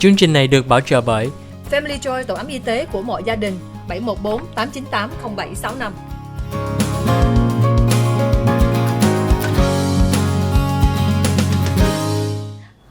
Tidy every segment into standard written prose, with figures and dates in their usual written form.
Chương trình này được bảo trợ bởi Family Joy, tổ ấm y tế của mọi gia đình, 714 898 0765.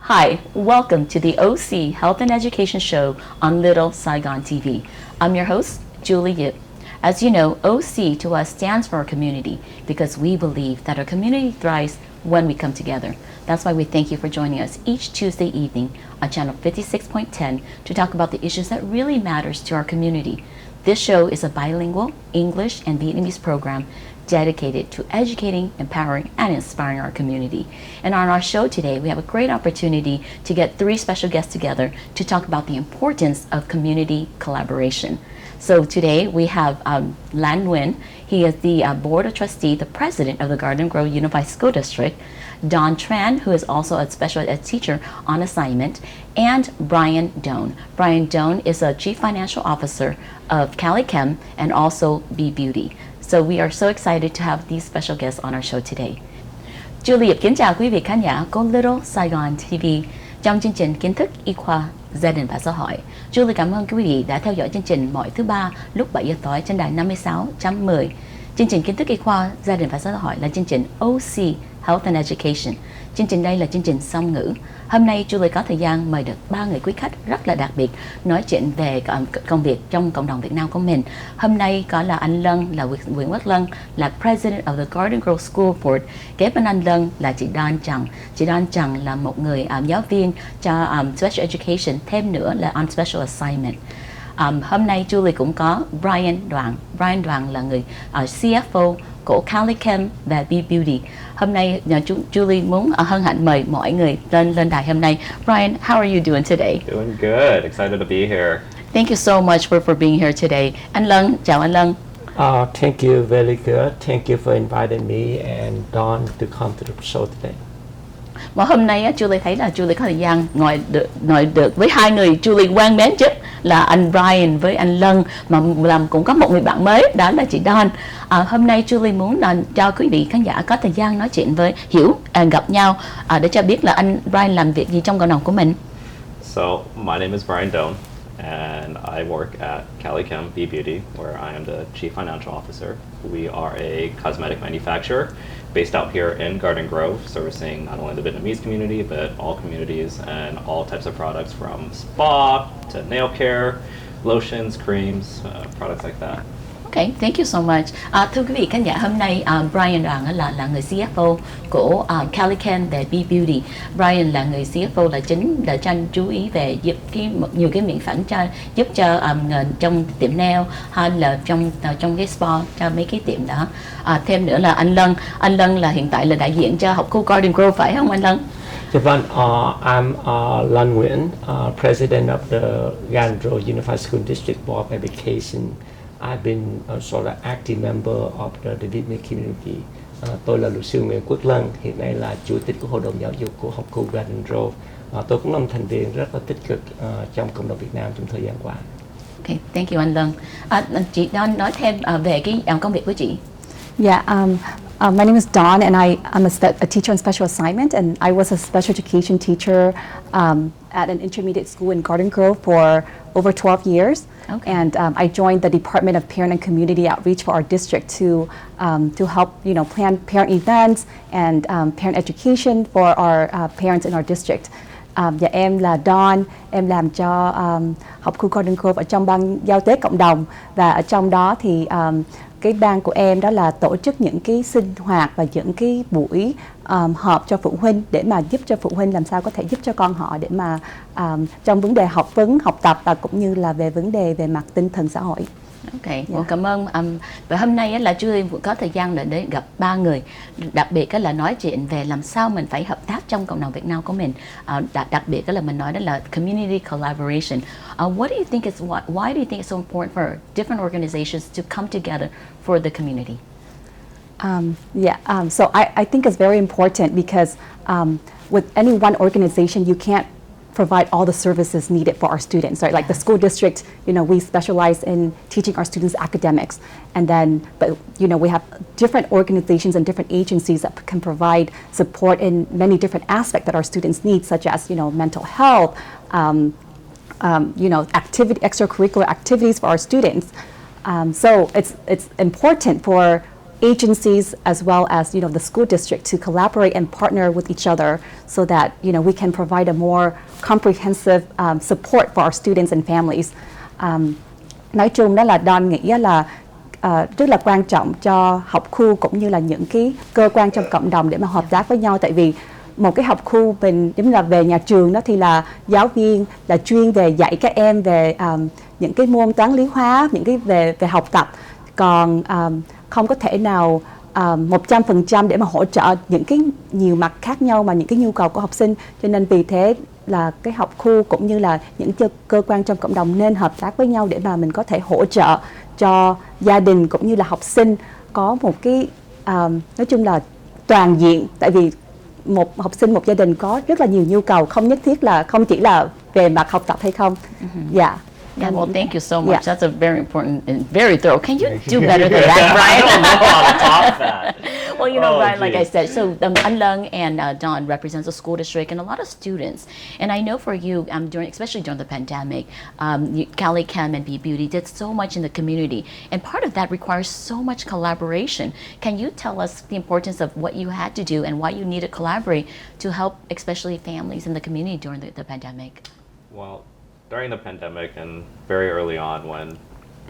Hi, welcome to the OC Health and Education Show on Little Saigon TV. I'm your host, Julie Yip. As you know, OC to us stands for our community because we believe that our community thrives when we come together. That's why we thank you for joining us each Tuesday evening on channel 56.10 to talk about the issues that really matters to our community. This show is a bilingual English and Vietnamese program dedicated to educating, empowering, and inspiring our community. And on our show today, we have a great opportunity to get three special guests together to talk about the importance of community collaboration. So today we have Lan Nguyen. He is the Board of Trustee, the President of the Garden Grove Unified School District. Don Tran, who is also a special ed teacher on assignment, and Brian Doan. Brian Doan is a Chief Financial Officer of Cali Chem and also B Beauty. So we are so excited to have these special guests on our show today. Julie kính chào quý vị khán giả của Little Saigon TV trong chương trình Kiến thức y khoa gia đình và xã hội. Julie cảm ơn quý vị đã theo dõi chương trình mỗi thứ ba lúc 7 giờ tối trên đài 56.10. Chương trình Kiến thức y khoa gia đình và xã hội là chương trình OC Health and Education. Chương trình đây là chương trình song ngữ. Hôm nay Julie có thời gian mời được 3 người quý khách rất là đặc biệt nói chuyện về công việc trong cộng đồng Việt Nam của mình. Hôm nay có là anh Lân, là Nguyễn Quốc Lân, là President of the Garden Grove School Board. Kế bên anh Lân là chị Don Trần. Chị Don Trần là một người giáo viên cho Special Education, thêm nữa là on Special Assignment. Hôm nay Julie cũng có Brian Đoàn. Brian Đoàn là người CFO của Cali Chem và B Beauty. Hôm nay Julie muốn hân hạnh mời mọi người lên đài hôm nay. Brian, how are you doing today? Doing good. Excited to be here. Thank you so much for being here today. Anh Lân, chào anh Lân. Thank you, very good. Thank you for inviting me and Don to come to the show today. Mà hôm nay Julie thấy là Julie có thời gian ngồi được với hai người Julie quen mến nhất là anh Brian với anh Lân, mà làm cũng có một người bạn mới đó là chị Don. Hôm nay Julie muốn cho quý vị khán giả có thời gian nói chuyện với gặp nhau để cho biết là anh Brian làm việc gì trong cộng đồng của mình. So, my name is Brian Doan, and I work at Cali Chem B Beauty, where I am the Chief Financial Officer. We are a cosmetic manufacturer based out here in Garden Grove, servicing not only the Vietnamese community, but all communities and all types of products from spa to nail care, lotions, creams, products like that. Okay, thank you so much. Thưa quý vị khán giả, hôm nay Brian Đoàn là người CFO của Cali Chem và B Beauty. Brian là người CFO là chính để tranh chú ý về giúp nhiều cái miễn phí giúp cho trong tiệm nail hay là trong cái spa cho mấy cái tiệm đó. Thêm nữa là anh Lân là hiện tại là đại diện cho học khu Garden Grove, phải không anh Lân? Dạ vâng, I'm Lan Nguyen, President of the Garden Grove Unified School District Board of Education. I've been sort of active member of the Vietnamese community. Tôi là luật sư Nguyễn Quốc Lân, hiện nay là chủ tịch của Hội đồng Giáo dục của học khu Garden Grove. Tôi cũng là một thành viên rất là tích cực trong cộng đồng Việt Nam trong thời gian qua. Okay, thank you anh Lân. Chị Don nói thêm về cái công việc của chị. Yeah, my name is Dawn, and I'm a teacher on special assignment, and I was a special education teacher at an intermediate school in Garden Grove for over 12 years. Okay. And I joined the Department of Parent and Community Outreach for our district to help plan parent events and parent education for our parents in our district. Và em là Dawn, em làm cho học khu Garden Grove ở trong ban giao tế cộng đồng, và ở trong đó thì cái ban của em đó là tổ chức những cái sinh hoạt và những cái buổi họp cho phụ huynh để mà giúp cho phụ huynh làm sao có thể giúp cho con họ để mà trong vấn đề học vấn, học tập và cũng như là về vấn đề về mặt tinh thần xã hội. Ok, cảm ơn. Và hôm nay là Julie có thời gian để gặp 3 người, đặc biệt là nói chuyện về làm sao mình phải hợp tác trong cộng đồng Việt Nam của mình. Đặc biệt là mình nói đó là community collaboration. Why do you think it's so important for different organizations to come together for the community? So I think it's very important because with any one organization, you can't provide all the services needed for our students, right? Like the school district, we specialize in teaching our students academics, but we have different organizations and different agencies that can provide support in many different aspects that our students need, such as mental health, extracurricular activities for our students. So it's important for agencies as well as the school district to collaborate and partner with each other so that we can provide a more comprehensive support for our students and families. Nói chung đó là Don nghĩ là rất là quan trọng cho học khu cũng như là những cái cơ quan trong cộng đồng để mà hợp tác với nhau, tại vì một cái học khu mình giống như là về nhà trường đó thì là giáo viên là chuyên về dạy các em về những cái môn toán lý hóa, những cái về học tập, còn không có thể nào 100% để mà hỗ trợ những cái nhiều mặt khác nhau mà những cái nhu cầu của học sinh, cho nên vì thế là cái học khu cũng như là những cơ quan trong cộng đồng nên hợp tác với nhau để mà mình có thể hỗ trợ cho gia đình cũng như là học sinh có một cái nói chung là toàn diện, tại vì một học sinh, một gia đình có rất là nhiều nhu cầu, không nhất thiết là không chỉ là về mặt học tập hay không. Dạ. Yeah, well, thank you so much. Yeah. That's a very important and very thorough. Can you do better than that, Brian? I don't know how to top that. Well, you know, Oh, Brian, like I geez. said, so An Lung and Don represents the school district and a lot of students. And I know for you, especially during the pandemic, Cali Chem and Be Beauty did so much in the community. And part of that requires so much collaboration. Can you tell us the importance of what you had to do and why you need to collaborate to help especially families in the community during the pandemic? Well, during the pandemic and very early on when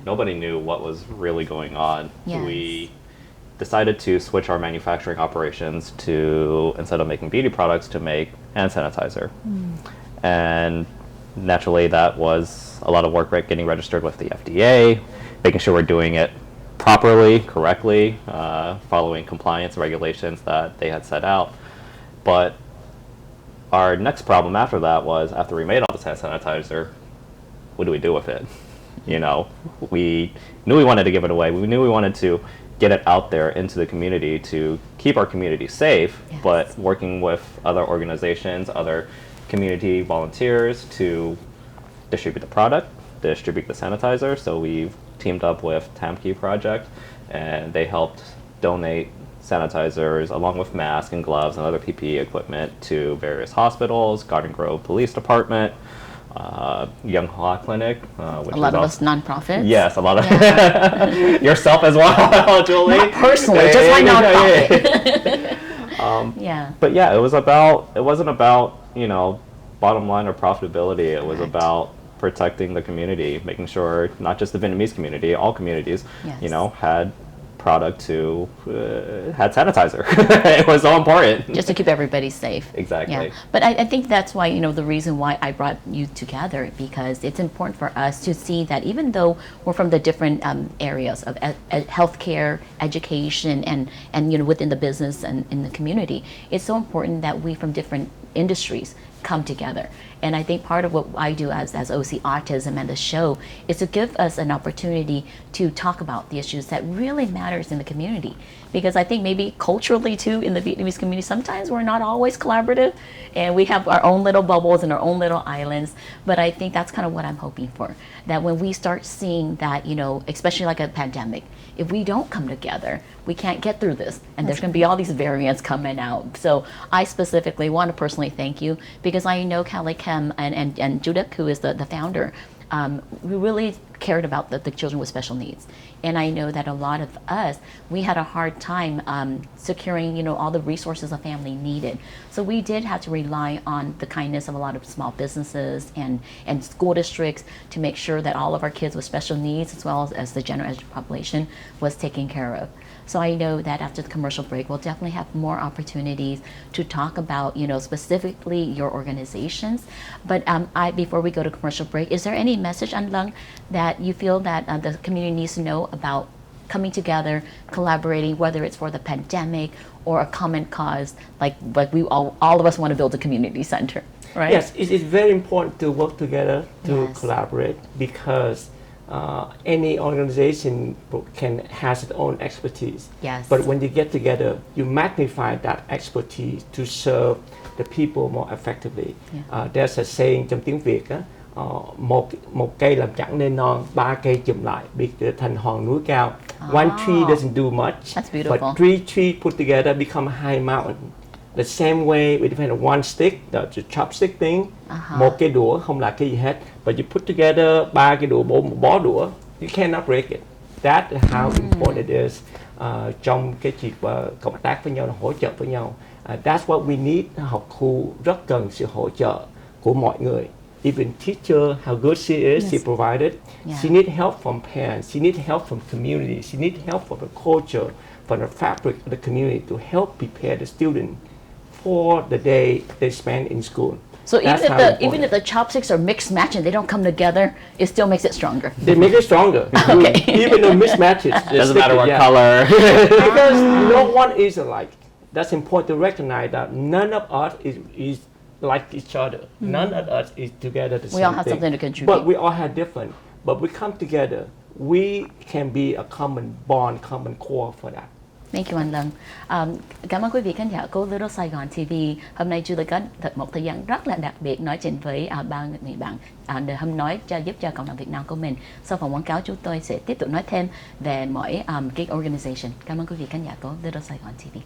nobody knew what was really going on, Yes. we decided to switch our manufacturing operations to, instead of making beauty products, to make hand sanitizer. And naturally that was a lot of work, right? Getting registered with the FDA, making sure we're doing it properly, correctly, following compliance regulations that they had set out. But our next problem after that was, after we made all this hand sanitizer, what do we do with it? We knew we wanted to give it away. We knew we wanted to get it out there into the community to keep our community safe, Yes. but working with other organizations, other community volunteers to distribute the product, distribute the sanitizer. So we've teamed up with Tamki Project, and they helped donate sanitizers along with masks and gloves and other PPE equipment to various hospitals, Garden Grove Police Department, Young Hoa Clinic, which A lot is of also, us nonprofits. yes, a lot of yourself as well, Julie. Not personally, just my nonprofit. Yeah. But yeah, it wasn't about bottom line or profitability. It was Correct. about protecting the community, making sure not just the Vietnamese community, all communities, Yes. had product to had sanitizer. It was so important. Just to keep everybody safe. Exactly. Yeah. But I think that's why, the reason why I brought you together, because it's important for us to see that even though we're from the different areas of healthcare, education, and within the business and in the community, it's so important that we from different industries come together. And I think part of what I do as OC Autism and the show is to give us an opportunity to talk about the issues that really matters in the community. Because I think maybe culturally too, in the Vietnamese community, sometimes we're not always collaborative and we have our own little bubbles and our own little islands. But I think that's kind of what I'm hoping for. That when we start seeing that, especially like a pandemic, if we don't come together, we can't get through this. And there's going to be all these variants coming out. So I specifically want to personally thank you, because I know Cali Chem and Judith, who is the founder, we really cared about the children with special needs. And I know that a lot of us, we had a hard time securing, all the resources a family needed. So we did have to rely on the kindness of a lot of small businesses and school districts to make sure that all of our kids with special needs, as well as the general population, was taken care of. So I know that after the commercial break, we'll definitely have more opportunities to talk about, specifically your organizations. But before we go to commercial break, is there any message, An Lung, that you feel that the community needs to know about coming together, collaborating, whether it's for the pandemic or a common cause, like we all of us want to build a community center, right? Yes, it is very important to work together, to Yes. collaborate, because any organization has its own expertise. Yes. But when you get together, you magnify that expertise to serve the people more effectively. Yeah. There's a saying trong tiếng Việt á, một cây làm chẳng nên non, ba cây chùm lại bị thành hòn núi cao. One tree doesn't do much, That's beautiful. but three trees put together become a high mountain. The same way we depend on one stick, the chopstick thing, một cái đũa không là cái gì hết. But you put together ba cái đũa, một bó đũa, you cannot break it. That's how important it is trong cái chuyện cộng tác với nhau, là hỗ trợ với nhau. That's what we need. Học khu rất cần sự hỗ trợ của mọi người. Even teacher, how good she is, she provided. She need help from parents. She need help from community. She need help from the culture, from the fabric of the community to help prepare the student for the day they spend in school. So That's even if the chopsticks are mixed match and they don't come together, it still makes it stronger. They make it stronger. Okay. Even the mismatches. Doesn't matter what color. Because no one is alike. That's important to recognize that none of us is like each other. None of us is together the same We all have thing. something to contribute. But we all have different. But we come together. We can be a common bond, common core for that. Thank you anh Lân. Cảm ơn quý vị khán giả của Little Saigon TV. Hôm nay Julie có thật một thời gian rất là đặc biệt nói chuyện với ba người bạn để hôm nói giúp cho cộng đồng Việt Nam của mình. Sau phần quảng cáo chúng tôi sẽ tiếp tục nói thêm về mỗi cái organization. Cảm ơn quý vị khán giả của Little Saigon TV.